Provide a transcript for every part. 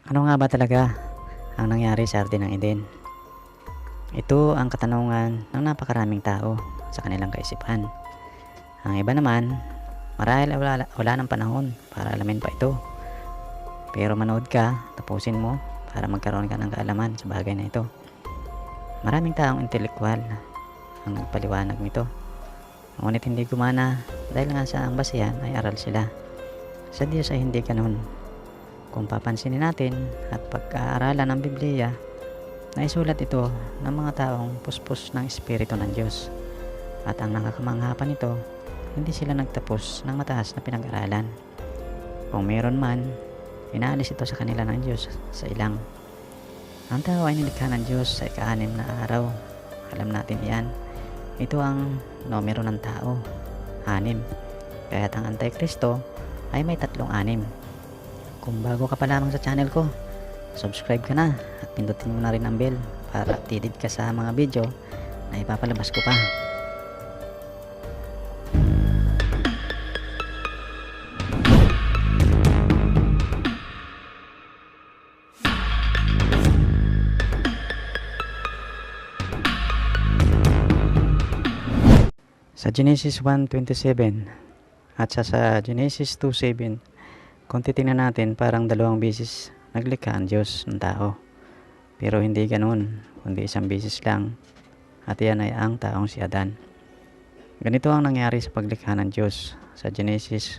Ano nga ba talaga ang nangyari sa Hardin ng Eden? Ito ang katanungan ng napakaraming tao sa kanilang kaisipan. Ang iba naman, marahil wala ng panahon para alamin pa ito. Pero manood ka, tapusin mo para magkaroon ka ng kaalaman sa bagay na ito. Maraming taong intelektwal ang nagpaliwanag nito. Ngunit hindi gumana dahil nga sa ang basihan ay aral sila. Sa Diyos ay hindi ganun. Kung papansinin natin at pagkaaralan ng Biblia, naisulat ito ng mga taong puspos ng Espiritu ng Diyos. At ang nakakamangha pa nito, hindi sila nagtapos ng mataas na pinag-aralan. Kung meron man, inaalis ito sa kanila ng Diyos sa ilang. Ang tao ay nilikha ng Diyos sa ika-6 na araw. Alam natin iyan. Ito ang numero ng tao, 6. Kaya't ang Antikristo ay may 3-6. Kung bago ka pa lamang sa channel ko, subscribe ka na at pindutin mo na rin ang bell para updated ka sa mga video na ipapalabas ko pa. Sa Genesis 1:27 at sa Genesis 2:7, kung titingnan natin, parang 2 beses naglikha ang Diyos ng tao. Pero hindi ganoon, kundi 1 beses lang. At yan ay ang taong si Adan. Ganito ang nangyari sa paglikha ng Diyos. Sa Genesis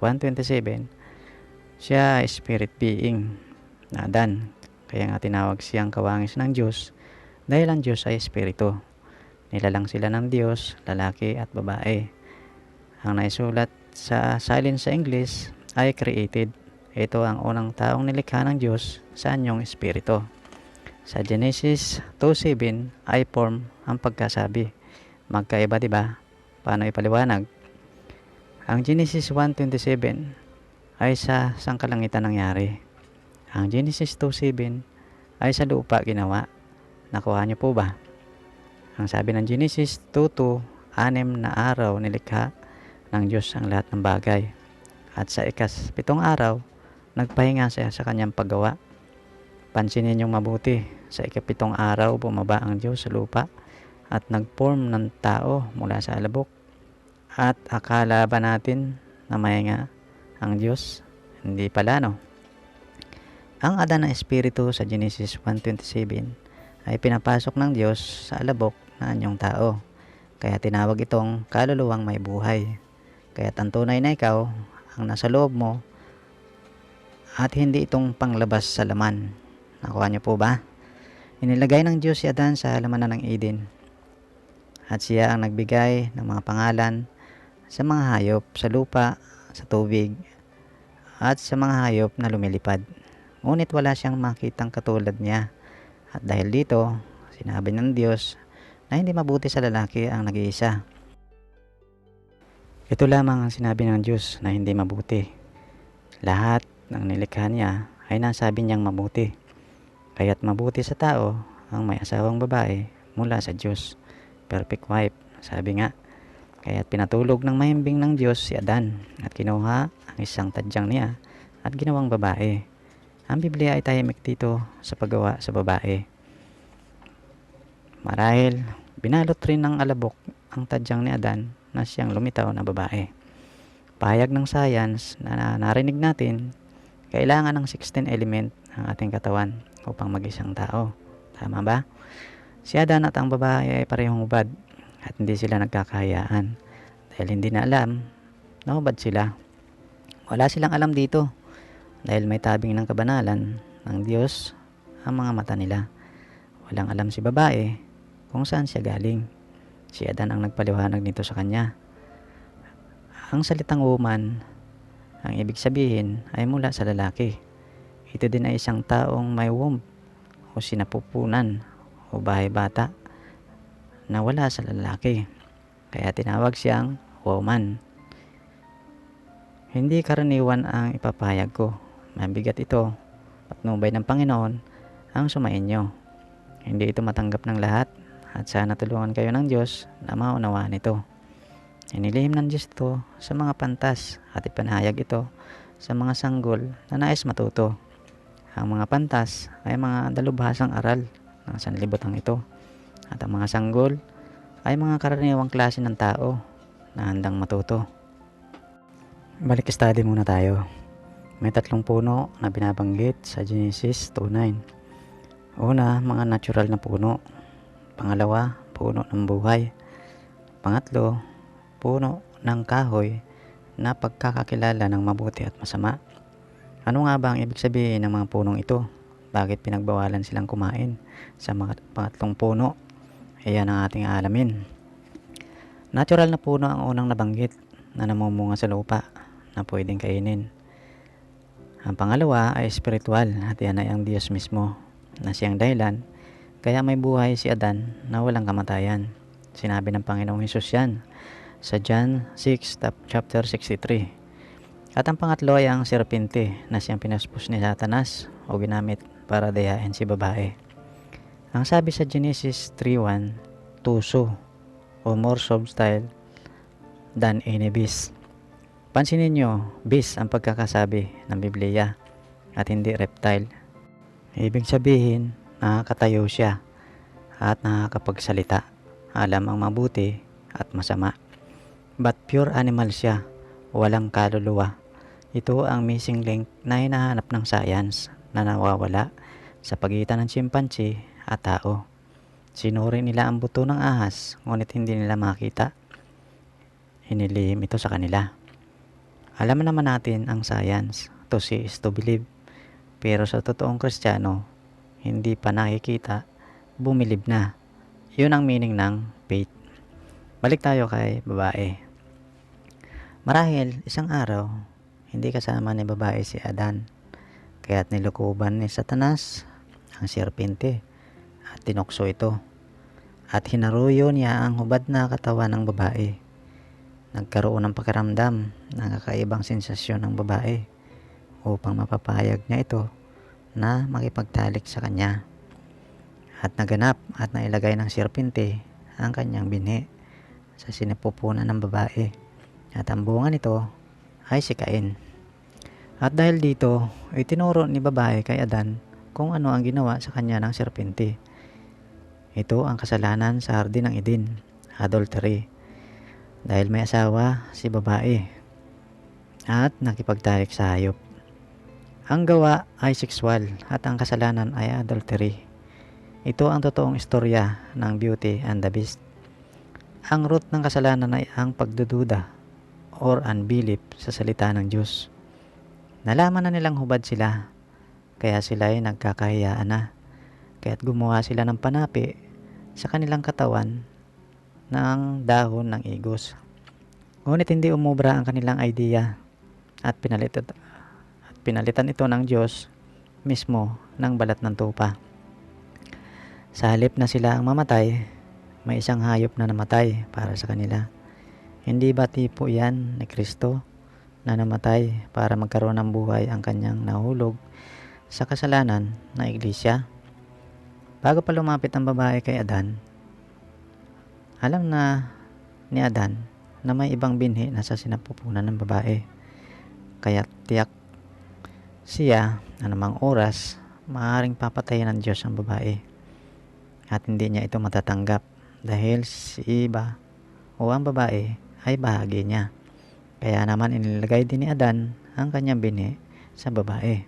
1:27, siya ay spirit being na Adan. Kaya nga tinawag siyang kawangis ng Diyos dahil ang Diyos ay espiritu. Nilalang sila ng Diyos, lalaki at babae. Ang naisulat sa salin sa English ay created. Ito ang unang taong nilikha ng Diyos sa anyong espiritu. Sa Genesis 2:7 ay form ang pagkasabi. Magkaiba, diba? Paano ipaliwanag? Ang Genesis 1:27 ay sa sangkalangitan nangyari. Ang Genesis 2:7 ay sa lupa ginawa. Nakuha niyo po ba? Ang sabi ng Genesis 2:2, 6 na araw nilikha ng Diyos ang lahat ng bagay. At sa ika-7 araw, nagpahinga siya sa kanyang paggawa. Pansinin niyong mabuti, sa ika-7 araw bumaba ang Diyos sa lupa at nag-form ng tao mula sa alabok. At akala ba natin na mahinga ang Diyos? Hindi pala, no? Ang Adan na espiritu sa Genesis 1:27 ay pinapasok ng Diyos sa alabok na anyong tao. Kaya tinawag itong kaluluwang may buhay. Kaya ang tunay na ikaw ang nasa loob mo at hindi itong panglabas sa laman. Nakuha niyo po ba? Inilagay ng Diyos si Adan sa halamanan ng Eden. At siya ang nagbigay ng mga pangalan sa mga hayop sa lupa, sa tubig, at sa mga hayop na lumilipad. Ngunit wala siyang makitang katulad niya. At dahil dito, sinabi ng Diyos na hindi mabuti sa lalaki ang nag-iisa. Ito lamang ang sinabi ng Diyos na hindi mabuti. Lahat ng nilikha niya ay nasabi niyang mabuti. Kaya't mabuti sa tao ang may asawang babae mula sa Diyos. Perfect wife, sabi nga. Kaya't pinatulog ng mahimbing ng Diyos si Adan at kinuha ang isang tadyang niya at ginawang babae. Ang Biblia ay tahimik dito sa paggawa sa babae. Marahil, binalot rin ng alabok ang tadyang ni Adan na siyang lumitaw na babae. Pahayag ng science na narinig natin, kailangan ng 16 element ang ating katawan upang mag-isang tao. Tama ba? Si Adan at ang babae ay parehong hubad at hindi sila nagkakahayaan dahil hindi na alam na hubad sila. Wala silang alam dito dahil may tabing ng kabanalan ng Diyos ang mga mata nila. Walang alam si babae kung saan siya galing. Si Adan ang nagpaliwanag nito sa kanya. Ang salitang woman, ang ibig sabihin ay mula sa lalaki. Ito din ay isang taong may womb o sinapupunan o bahay bata na wala sa lalaki. Kaya tinawag siyang woman. Hindi karaniwan ang ipapahayag ko. Mabigat ito. Patnubay ng Panginoon ang sumainyo. Hindi ito matanggap ng lahat at sana tulungan kayo ng Diyos na maunawaan ito. Inilihim ng Diyos ito sa mga pantas at ipanahayag ito sa mga sanggol na nais matuto. Ang mga pantas ay mga dalubhasang aral ng sanlibutan ito. At ang mga sanggol ay mga karaniwang klase ng tao na handang matuto. Balik study muna tayo. May 3 puno na binabanggit sa Genesis 2:9. Una, mga natural na puno. Pangalawa, puno ng buhay. Pangatlo, puno ng kahoy na pagkakakilala ng mabuti at masama. Ano nga ba ang ibig sabihin ng mga punong ito? Bakit pinagbawalan silang kumain sa mga pangatlong puno? Ayan ang ating aalamin. Natural na puno ang unang nabanggit na namumunga sa lupa na pwedeng kainin. Ang pangalawa ay spiritual at yan ay ang Diyos mismo na siyang dahilan kaya may buhay si Adan na walang kamatayan. Sinabi ng Panginoong Hesus yan sa John 6 chapter 63. At ang pangatlo ay ang serpente na siyang pinaspus ni Satanas o ginamit para dayain si babae. Ang sabi sa Genesis 3:1, tuso o more subtle than any beast. Pansinin nyo, beast ang pagkakasabi ng Biblia at hindi reptile. Ibig sabihin, nakakatayo siya at nakakapagsalita. Alam ang mabuti at masama. But pure animal siya, walang kaluluwa. Ito ang missing link na hinahanap ng science na nawawala sa pagitan ng chimpanzee at tao. Sinuri nila ang buto ng ahas, ngunit hindi nila makita. Inilihim ito sa kanila. Alam naman natin ang science, to see is to believe. Pero sa totoong Kristiyano, hindi pa nakikita, bumilib na. Yun ang meaning ng faith. Balik tayo kay babae. Marahil isang araw, hindi kasama ni babae si Adan, kaya't nilukuban ni Satanas ang serpente at tinukso ito. At hinaruyo niya ang hubad na katawan ng babae. Nagkaroon ng pakiramdam ng kakaibang sensasyon ng babae upang mapapayag niya ito na makipagtalik sa kanya. At naganap at nailagay ng serpente ang kanyang binhi sa sinapupunan ng babae. At ang bunga nito ay si Cain. At dahil dito, itinuro ni babae kay Adan kung ano ang ginawa sa kanya ng serpente. Ito ang kasalanan sa hardin ng Eden, adultery. Dahil may asawa si babae at nakipagtalik sa hayop. Ang gawa ay sexual at ang kasalanan ay adultery. Ito ang totoong istorya ng Beauty and the Beast. Ang root ng kasalanan ay ang pagdududa or unbelief sa salita ng Diyos. Nalaman na nilang hubad sila, kaya sila ay nagkakahiyaan na. Kaya't gumawa sila ng panapi sa kanilang katawan ng dahon ng igos. Ngunit hindi umubra ang kanilang idea at pinalitan ito ng Diyos mismo ng balat ng tupa. Sa halip na sila ang mamatay, may isang hayop na namatay para sa kanila. Hindi ba tipo yan ni Kristo na namatay para magkaroon ng buhay ang kanyang nahulog sa kasalanan na iglesia? Bago pa lumapit ang babae kay Adan, alam na ni Adan na may ibang binhi na sa sinapupunan ng babae. Kaya tiyak siya anumang oras maaaring papatayin ng Diyos ang babae. At hindi niya ito matatanggap dahil si iba o ang babae ay bahagi niya. Kaya naman inilagay din ni Adan ang kanyang binhi sa babae.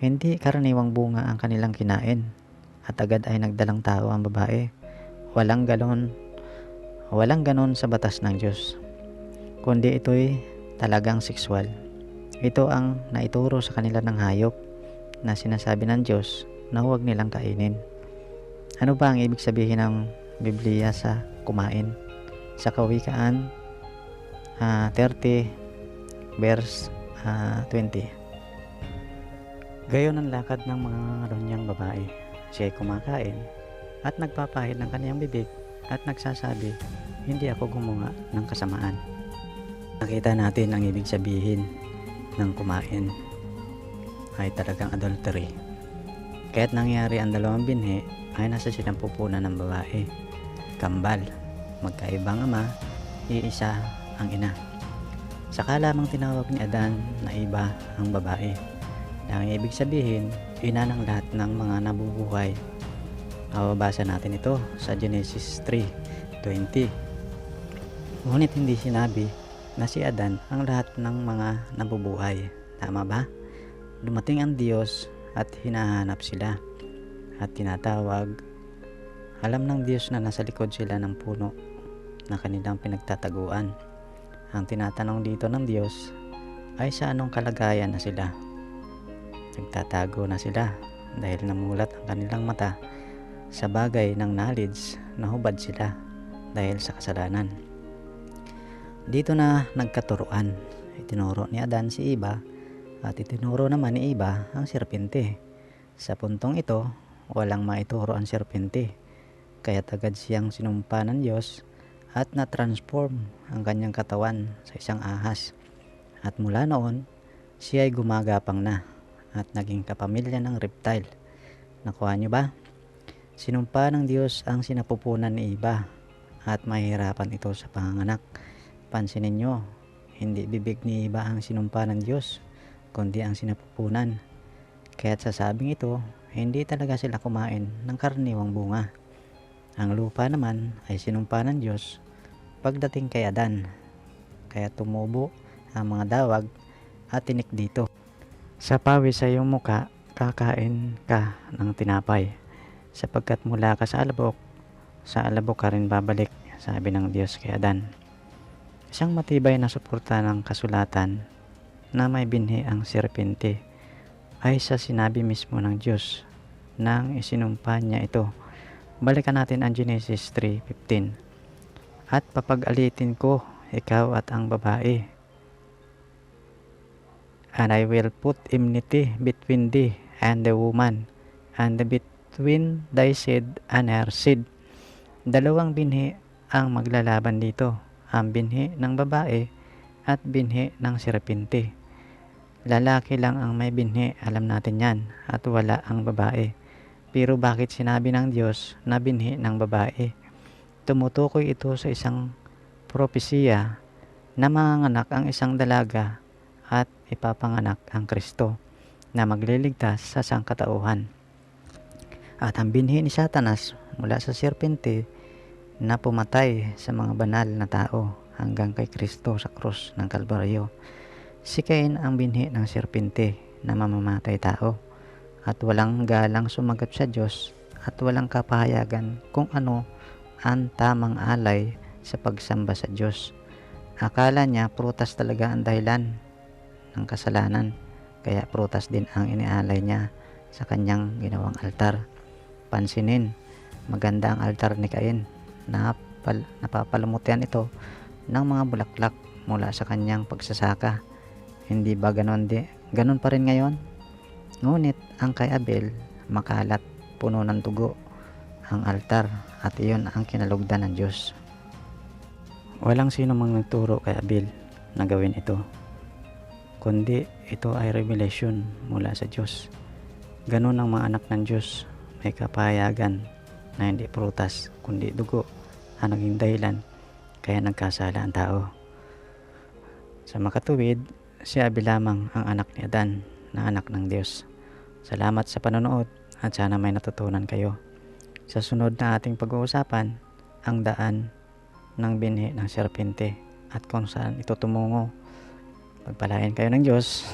Hindi karaniwang bunga ang kanilang kinain at agad ay nagdalang tao ang babae. Walang ganon sa batas ng Diyos, kundi ito'y talagang sexual. Ito ang naituro sa kanila ng hayop na sinasabi ng Diyos na huwag nilang kainin. Ano ba ang ibig sabihin ng Biblia sa kumain? Sa Kawikaan 30 verse 20. Gayon ang lakad ng mga ngaronyang babae. Siya ay kumakain at nagpapahid ng kanyang bibig at nagsasabi, hindi ako gumawa ng kasamaan. Nakita natin ang ibig sabihin ng kumain ay talagang adultery. Kaya't nangyari ang dalawang binhi ay nasa sinapupunan ng babae. Kambal, magkaibang ama, iisa ang ina. Saka lamang tinawag ni Adan na iba ang babae. Ang ibig sabihin, ina ng lahat ng mga nabubuhay. Mababasa natin ito sa Genesis 3:20. Ngunit hindi sinabi na si Adan ang lahat ng mga nabubuhay. Tama ba? Dumating ang Diyos at hinahanap sila at tinatawag. Alam ng Diyos na nasa likod sila ng puno na kanilang pinagtataguan. Ang tinatanong dito ng Diyos ay sa anong kalagayan na sila. Nagtatago na sila dahil namulat ang kanilang mata sa bagay ng knowledge na hubad sila dahil sa kasalanan. Dito na nagkaturuan. Itinuro ni Adan si Eva at itinuro naman ni Eva ang serpente. Sa puntong ito, walang maituro ang serpente, kaya agad siyang sinumpa ng Diyos at na-transform ang kanyang katawan sa isang ahas. At mula noon, siya ay gumagapang na at naging kapamilya ng reptile. Nakuha niyo ba? Sinumpa ng Diyos ang sinapupunan ni Eva at mahihirapan ito sa panganganak. Pansinin nyo, hindi bibig ni Eva ang sinumpa ng Diyos, kundi ang sinapupunan. Kaya't sa sabing ito, hindi talaga sila kumain ng karaniwang bunga. Ang lupa naman ay sinumpa ng Diyos pagdating kay Adan, kaya tumubo ang mga dawag at tinik dito. Sa pawis sa iyong muka, kakain ka ng tinapay, sapagkat mula ka sa alabok ka rin babalik, sabi ng Diyos kay Adan. Isang matibay na suporta ng kasulatan na may binhi ang serpente ay sa sinabi mismo ng Diyos nang isinumpa niya ito. Balikan natin ang Genesis 3:15. At papag-alitin ko ikaw at ang babae, and I will put enmity between thee and the woman, and between thy seed and her seed. Dalawang binhi ang maglalaban dito, ang binhi ng babae at binhi ng serpente. Lalaki lang ang may binhi, alam natin yan, at wala ang babae. Pero bakit sinabi ng Diyos na binhi ng babae? Tumutukoy ito sa isang propesiya na manganganak ang isang dalaga at ipapanganak ang Kristo na magliligtas sa sangkatauhan. At ang binhi ni Satanas mula sa serpente na pumatay sa mga banal na tao hanggang kay Kristo sa krus ng Kalbaryo. Si Cain ang binhi ng serpente na mamamatay tao at walang galang sumagot sa Diyos at walang kapahayagan kung ano ang tamang alay sa pagsamba sa Diyos. Akala niya prutas talaga ang dahilan ng kasalanan, kaya prutas din ang inialay niya sa kanyang ginawang altar. Pansinin, maganda ang altar ni Cain. Napapalamutian ito ng mga bulaklak mula sa kanyang pagsasaka. Hindi ba ganon pa rin ngayon? Ngunit ang kay Abel, makalat, puno ng dugo ang altar, at iyon ang kinalugdan ng Diyos. Walang sino mang nagturo kay Abel na gawin ito, kundi ito ay revelation mula sa Diyos. Ganon ang mga anak ng Diyos, may kapahayagan na hindi prutas kundi dugo ang naging dahilan kaya nagkasala ang tao. Sa makatuwid, si Abel lamang ang anak ni Adan na anak ng Diyos. Salamat sa panonood at sana may natutunan kayo. Sa sunod na ating pag-uusapan, ang daan ng binhi ng serpente at kung saan ito tumungo. Pagpalain kayo ng Diyos.